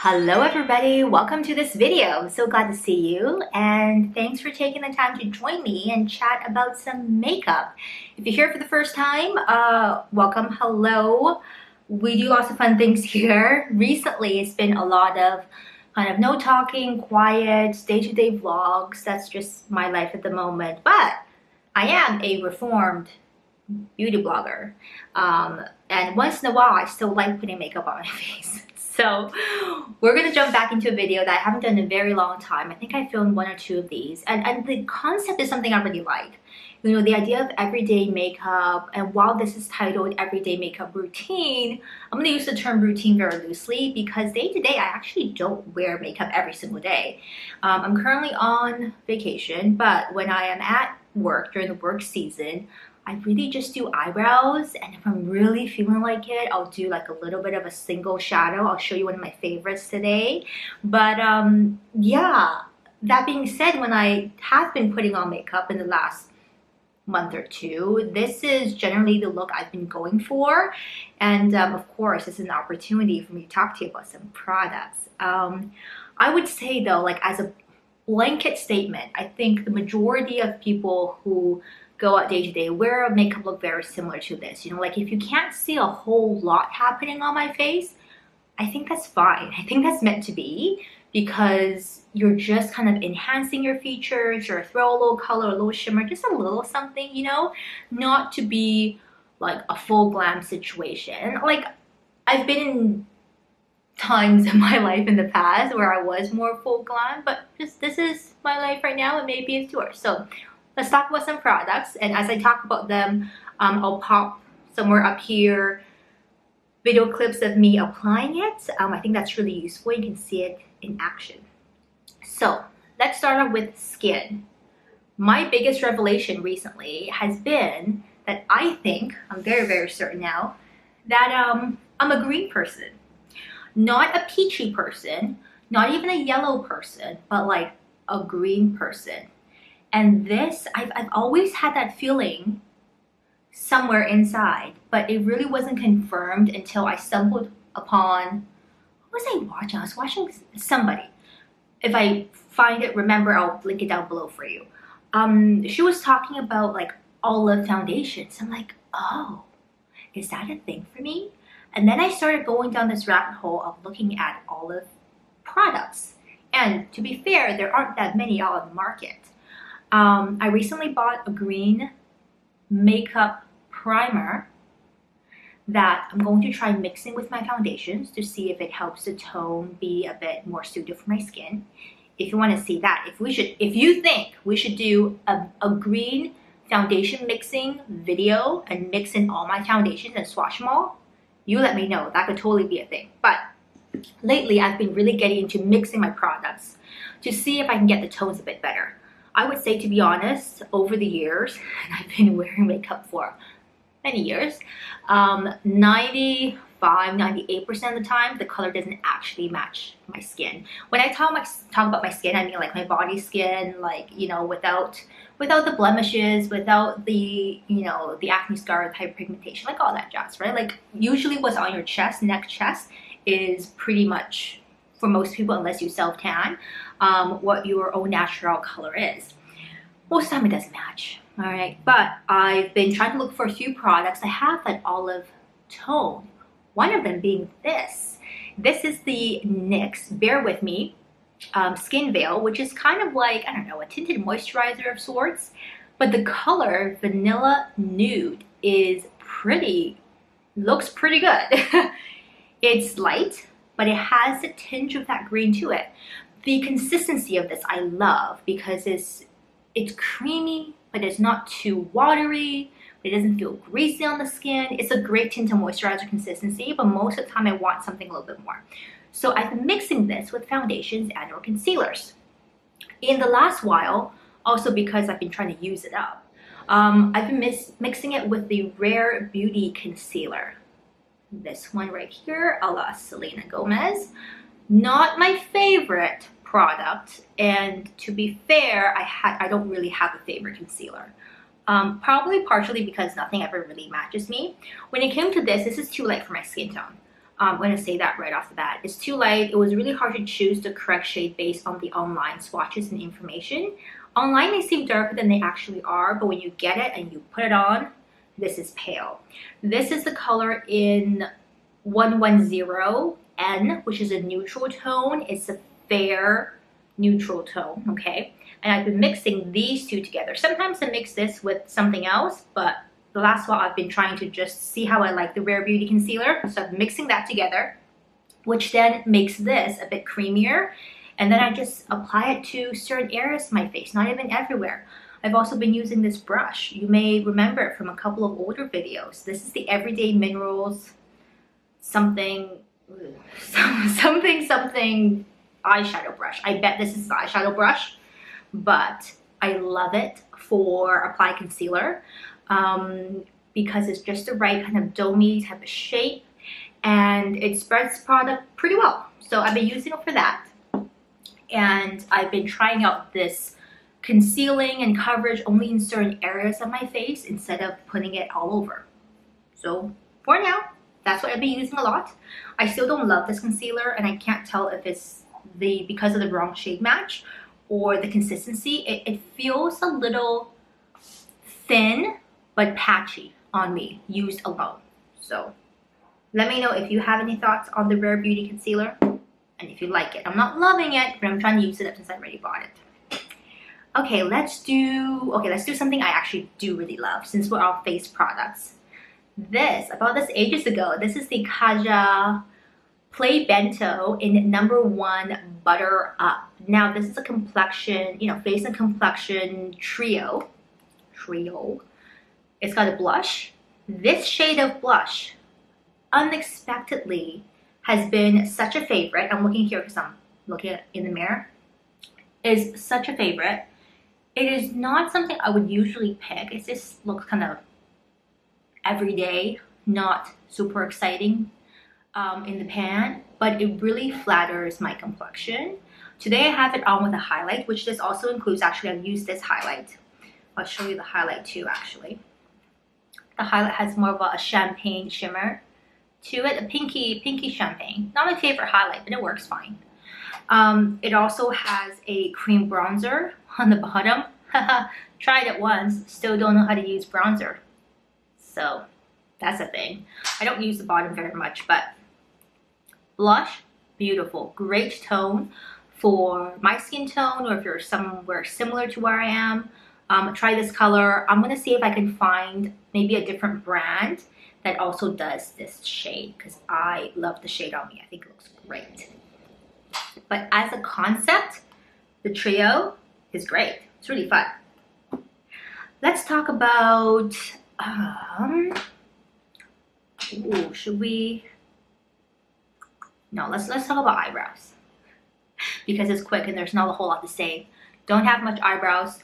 Hello everybody, welcome to this video. I'm so glad to see you and thanks for taking the time to join me and chat about some makeup. If you're here for the first time, welcome, hello. We do lots of fun things here. Recently it's been a lot of kind of no talking, quiet, day-to-day vlogs. That's just my life at the moment, but I am a reformed beauty blogger, and once in a while I still like putting makeup on my face. So we're gonna jump back into a video that I haven't done in a very long time. I think I filmed one or two of these, and the concept is something I really like. You know, the idea of everyday makeup, and while this is titled Everyday Makeup Routine, I'm gonna use the term routine very loosely because day to day I actually don't wear makeup every single day. I'm currently on vacation, but when I am at work during the work season, I really just do eyebrows, and if I'm really feeling like it, I'll do like a little bit of a single shadow. I'll show you one of my favorites today. But yeah, that being said, when I have been putting on makeup in the last month or two, this is generally the look I've been going for. And of course, it's an opportunity for me to talk to you about some products. I would say though, like as a blanket statement, I think the majority of people who go out day to day wear a makeup look very similar to this. You know, like if you can't see a whole lot happening on my face, I think that's fine. I think that's meant to be because you're just kind of enhancing your features or throw a little color, a little shimmer, just a little something, you know, not to be like a full glam situation. Like I've been in times in my life in the past where I was more full glam, but just this is my life right now and maybe it's yours. So let's talk about some products, and as I talk about them, I'll pop somewhere up here video clips of me applying it. I think that's really useful. You can see it in action. So let's start off with skin. My biggest revelation recently has been that I think, I'm very certain now, that I'm a green person. Not a peachy person, not even a yellow person, but like a green person. And this, I've always had that feeling somewhere inside, but it really wasn't confirmed until I stumbled upon, what was I watching? I was watching somebody. If I find it, remember, I'll link it down below for you. She was talking about like olive foundations. I'm like, oh, is that a thing for me? And then I started going down this rabbit hole of looking at olive products. And to be fair, there aren't that many out on the market. I recently bought a green makeup primer that I'm going to try mixing with my foundations to see if it helps the tone be a bit more suited for my skin. If you want to see that, if you think we should do a green foundation mixing video and mix in all my foundations and swatch them all, you let me know. That could totally be a thing. But lately I've been really getting into mixing my products to see if I can get the tones a bit better. I would say, to be honest, over the years, and I've been wearing makeup for many years, 95-98% of the time, the color doesn't actually match my skin. When I talk about my skin, I mean like my body skin, like, you know, without the blemishes, without the, you know, the acne scar, the hyperpigmentation, like all that jazz, right? Like usually what's on your chest, neck, chest, is pretty much, for most people, unless you self-tan, what your own natural color is. Most of the time it doesn't match, all right? But I've been trying to look for a few products that have that olive tone. One of them being this. This is the NYX, bear with me, Skin Veil, which is kind of like, I don't know, a tinted moisturizer of sorts. But the color, Vanilla Nude, is looks pretty good. It's light, but it has a tinge of that green to it. The consistency of this I love because it's creamy, but it's not too watery. It doesn't feel greasy on the skin. It's a great tint and moisturizer consistency, but most of the time I want something a little bit more. So I've been mixing this with foundations and or concealers. In the last while, also because I've been trying to use it up, I've been mixing it with the Rare Beauty Concealer. This one right here, a la Selena Gomez. Not my favorite product, and to be fair, I don't really have a favorite concealer. Probably partially because nothing ever really matches me. When it came to this is too light for my skin tone. I'm going to say that right off the bat. It's too light. It was really hard to choose the correct shade based on the online swatches and information. Online they seem darker than they actually are, but when you get it and you put it on, this is pale. This is the color in 110N, which is a neutral tone. It's a fair neutral tone, okay? And I've been mixing these two together. Sometimes I mix this with something else, but the last while I've been trying to just see how I like the Rare Beauty concealer. So I'm mixing that together, which then makes this a bit creamier. And then I just apply it to certain areas of my face, not even everywhere. I've also been using this brush. You may remember it from a couple of older videos. This is the Everyday Minerals something eyeshadow brush. I bet this is an eyeshadow brush, but I love it for apply concealer because it's just the right kind of domey type of shape, and it spreads product pretty well. So I've been using it for that, and I've been trying out this concealing and coverage only in certain areas of my face instead of putting it all over. So for now, that's what I've been using a lot. I still don't love this concealer, and I can't tell if it's because of the wrong shade match or the consistency. It feels a little thin but patchy on me used alone. So let me know if you have any thoughts on the Rare Beauty concealer and if you like it. I'm not loving it, but I'm trying to use it up since I already bought it. Okay, let's do something I actually do really love since we're all face products. I bought this ages ago. This is the KAJA Play Bento in #1 Butter Up. Now this is a complexion, face and complexion trio. It's got a blush. This shade of blush, unexpectedly, has been such a favorite. I'm looking here because I'm looking at it in the mirror. Is such a favorite. It is not something I would usually pick. It just looks kind of everyday, not super exciting in the pan, but it really flatters my complexion. Today I have it on with a highlight, which this also includes. Actually, I've used this highlight. I'll show you the highlight too, actually. The highlight has more of a champagne shimmer to it, a pinky champagne. Not my favorite highlight, but it works fine. It also has a cream bronzer on the bottom. Tried it once, still don't know how to use bronzer. So that's a thing. I don't use the bottom very much, but blush, beautiful, great tone for my skin tone, or if you're somewhere similar to where I am. Try this color. I'm gonna see if I can find maybe a different brand that also does this shade, because I love the shade on me. I think it looks great. But as a concept, the trio is great. It's really fun. Let's talk about should we? No, let's talk about eyebrows, because it's quick and there's not a whole lot to say. Don't have much eyebrows.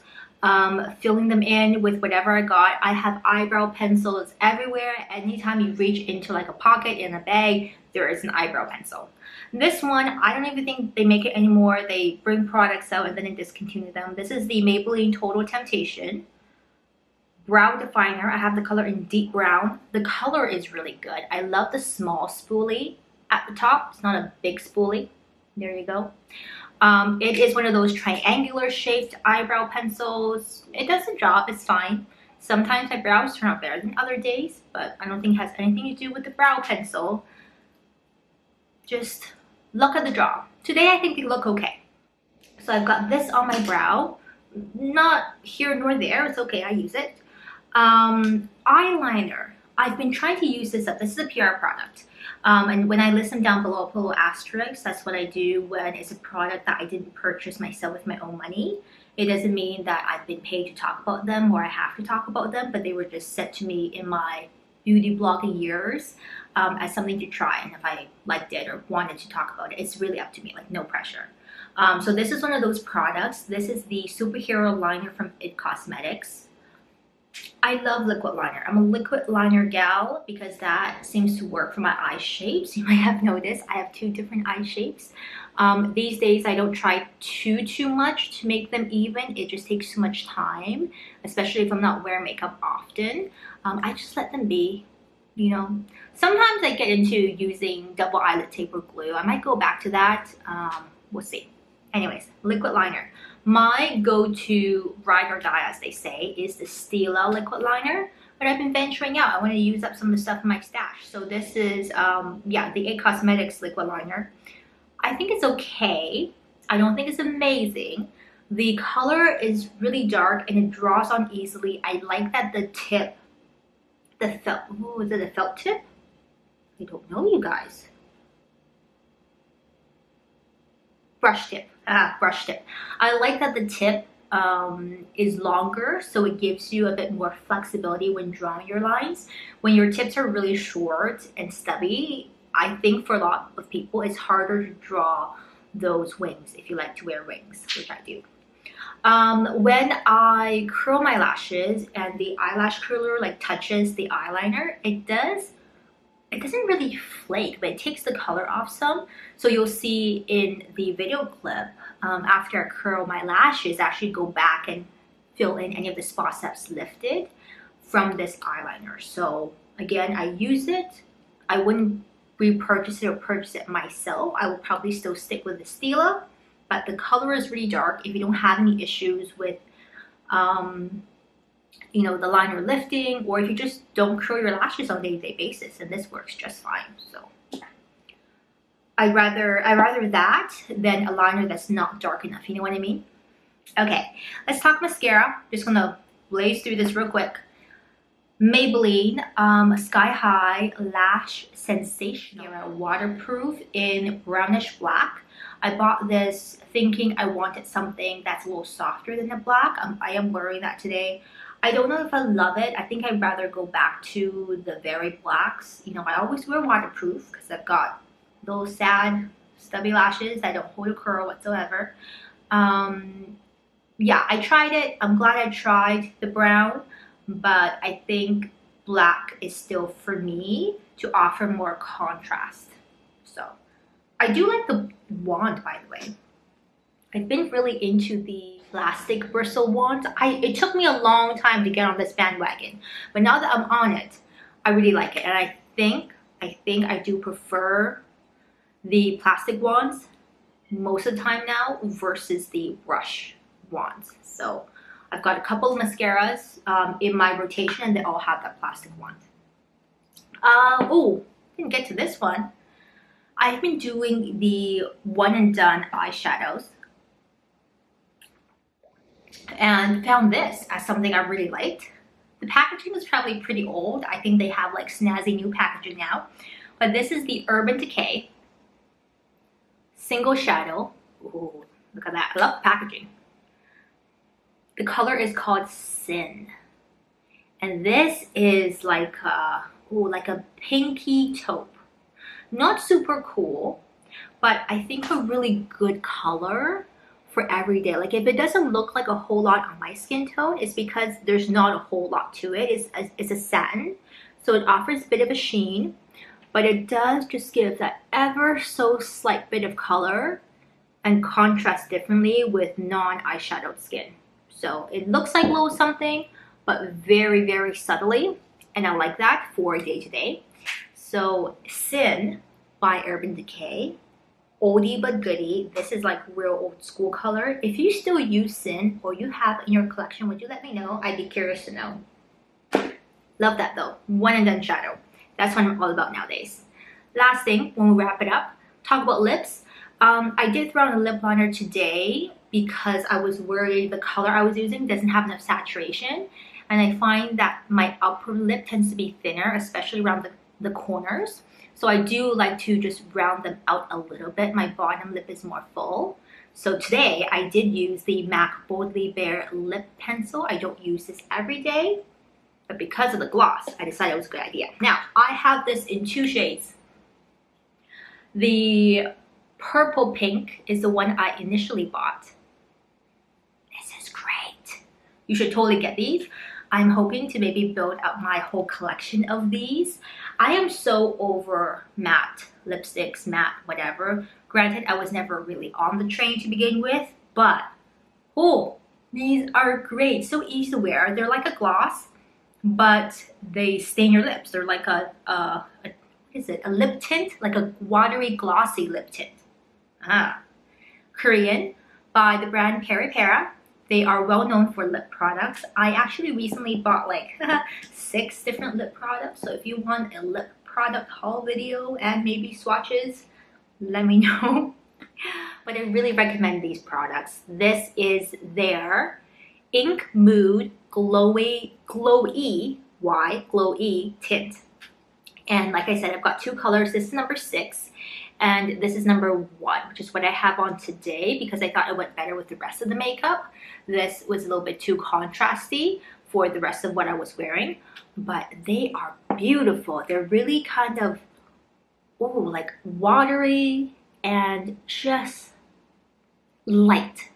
Filling them in with whatever I got. I have eyebrow pencils everywhere. Anytime you reach into like a pocket in a bag, there is an eyebrow pencil. This one, I don't even think they make it anymore. They bring products out and then they discontinue them. This is the Maybelline Total Temptation Brow Definer. I have the color in deep brown. The color is really good. I love the small spoolie at the top. It's not a big spoolie. There you go. It is one of those triangular shaped eyebrow pencils. It does the job, it's fine. Sometimes my brows turn out better than other days, but I don't think it has anything to do with the brow pencil. Just look at the draw. Today I think they look okay. So I've got this on my brow. Not here nor there, it's okay, I use it. Eyeliner. I've been trying to use this up. This is a PR product. And when I list them down below, put a little asterisk. That's what I do when it's a product that I didn't purchase myself with my own money. It doesn't mean that I've been paid to talk about them or I have to talk about them, but they were just sent to me in my beauty blogging years as something to try. And if I liked it or wanted to talk about it, it's really up to me, like no pressure. So this is one of those products. This is the Superhero Liner from IT Cosmetics. I love liquid liner. I'm a liquid liner gal because that seems to work for my eye shapes. You might have noticed I have 2 different eye shapes. These days I don't try too much to make them even. It just takes too much time, especially if I'm not wearing makeup often. I just let them be you know. Sometimes I get into using double eyelid taper glue. I might go back to that. We'll see. Anyways, liquid liner. My go-to ride or die, as they say, is the Stila liquid liner. But I've been venturing out. I want to use up some of the stuff in my stash. So this is, yeah, the IT Cosmetics liquid liner. I think it's okay. I don't think it's amazing. The color is really dark and it draws on easily. I like that the tip, the felt, ooh, is it a felt tip? I don't know, you guys. Brush tip, brush tip. I like that the tip is longer, so it gives you a bit more flexibility when drawing your lines. When your tips are really short and stubby, I think for a lot of people it's harder to draw those wings if you like to wear wings, which I do. When I curl my lashes and the eyelash curler like touches the eyeliner, it doesn't really flake, but it takes the color off some. So you'll see in the video clip, after I curl my lashes, I actually go back and fill in any of the spots that's lifted from this eyeliner. So again, I use it. I wouldn't repurchase it or purchase it myself. I would probably still stick with the Stila, but the color is really dark. If you don't have any issues with you know, the liner lifting, or if you just don't curl your lashes on a day-to-day basis, and this works just fine. So I'd rather that than a liner that's not dark enough, you know what I mean? Okay, let's talk mascara. Just gonna blaze through this real quick. Maybelline SkyHigh Lash Sensational Waterproof in Brownish Black. I bought this thinking I wanted something that's a little softer than the black. I am wearing that today. I don't know if I love it. I think I'd rather go back to the very blacks. You know, I always wear waterproof because I've got those sad, stubby lashes that don't hold a curl whatsoever. Yeah, I tried it. I'm glad I tried the brown, but I think black is still for me to offer more contrast. So I do like the wand, by the way. I've been really into the plastic bristle wands. It took me a long time to get on this bandwagon, but now that I'm on it, I really like it. And I think I do prefer the plastic wands most of the time now versus the brush wands. So I've got a couple of mascaras in my rotation, and they all have that plastic wand. Oh, didn't get to this one. I've been doing the one and done eyeshadows, and found this as something I really liked. The packaging was probably pretty old. I think they have like snazzy new packaging now. But this is the Urban Decay Single Shadow. Ooh, look at that. I love the packaging. The color is called Sin. And this is like a, ooh, like a pinky taupe. Not super cool, but I think a really good color for every day. Like if it doesn't look like a whole lot on my skin tone, it's because there's not a whole lot to it. It's a satin, so it offers a bit of a sheen, but it does just give that ever so slight bit of color and contrast differently with non-eyeshadowed skin. So it looks like a little something, but very, very subtly, and I like that for day to day. So Sin by Urban Decay. Oldie but goodie. This is like real old school color. If you still use Sin or you have in your collection, would you let me know? I'd be curious to know. Love that though. One and done shadow. That's what I'm all about nowadays. Last thing, when we wrap it up, talk about lips. I did throw on a lip liner today because I was worried the color I was using doesn't have enough saturation. And I find that my upper lip tends to be thinner, especially around the corners. So I do like to just round them out a little bit. My bottom lip is more full. So today I did use the MAC Boldly Bare Lip Pencil. I don't use this every day, but because of the gloss, I decided it was a good idea. Now, I have this in two shades. The purple pink is the one I initially bought. This is great. You should totally get these. I'm hoping to maybe build up my whole collection of these. I am so over matte lipsticks, matte whatever. Granted, I was never really on the train to begin with, but oh, these are great. So easy to wear. They're like a gloss, but they stain your lips. They're like what is it? A lip tint, like a watery, glossy lip tint. Korean, by the brand PERIPERA. They are well known for lip products. I actually recently bought like 6 different lip products. So if you want a lip product haul video and maybe swatches, let me know. But I really recommend these products. This is their InkMood Glowy Tint. And like I said, I've got 2 colors. This is number 6 and this is number 1, which is what I have on today because I thought it went better with the rest of the makeup. This was a little bit too contrasty for the rest of what I was wearing, but they are beautiful. They're really kind of, ooh, like watery and just light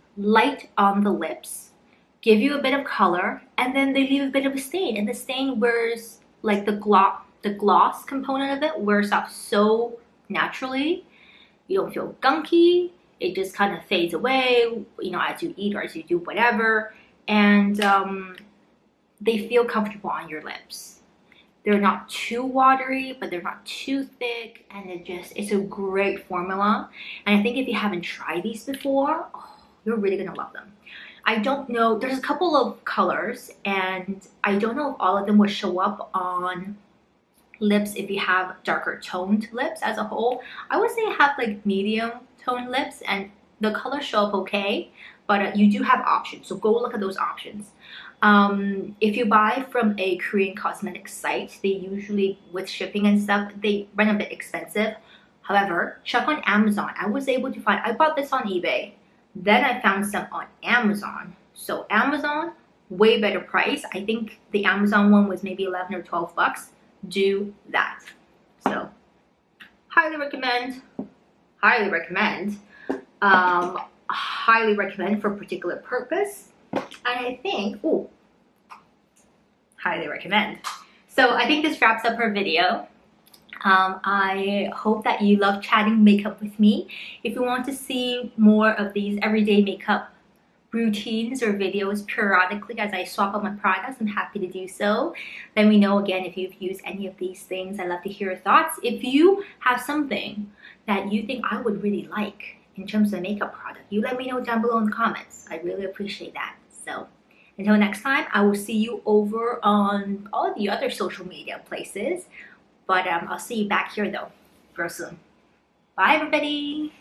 on the lips, give you a bit of color, and then they leave a bit of a stain, and the stain wears, like the gloss component of it wears off so naturally. You don't feel gunky. It just kind of fades away, you know, as you eat or as you do whatever, and they feel comfortable on your lips. They're not too watery, but they're not too thick, and it's a great formula. And I think if you haven't tried these before, oh, you're really gonna love them. I don't know, there's a couple of colors, and I don't know if all of them will show up on lips if you have darker toned lips as a whole. I would say I have like medium toned lips, and the colors show up okay, but you do have options, so go look at those options. If you buy from a Korean cosmetic site, they usually, with shipping and stuff, they run a bit expensive. However, check on Amazon. I was able to find, I bought this on eBay, then I found some on Amazon. So Amazon, way better price. I think the Amazon one was maybe 11 or 12 bucks. Do that. So highly recommend, highly recommend, highly recommend for a particular purpose. And I think, ooh, highly recommend. So I think this wraps up our video. I hope that you love chatting makeup with me. If you want to see more of these everyday makeup routines or videos periodically as I swap out my products, I'm happy to do so. Let me know again if you've used any of these things. I'd love to hear your thoughts. If you have something that you think I would really like in terms of a makeup product, you let me know down below in the comments. I really appreciate that. So until next time, I will see you over on all the other social media places. But I'll see you back here though, real soon. Bye everybody!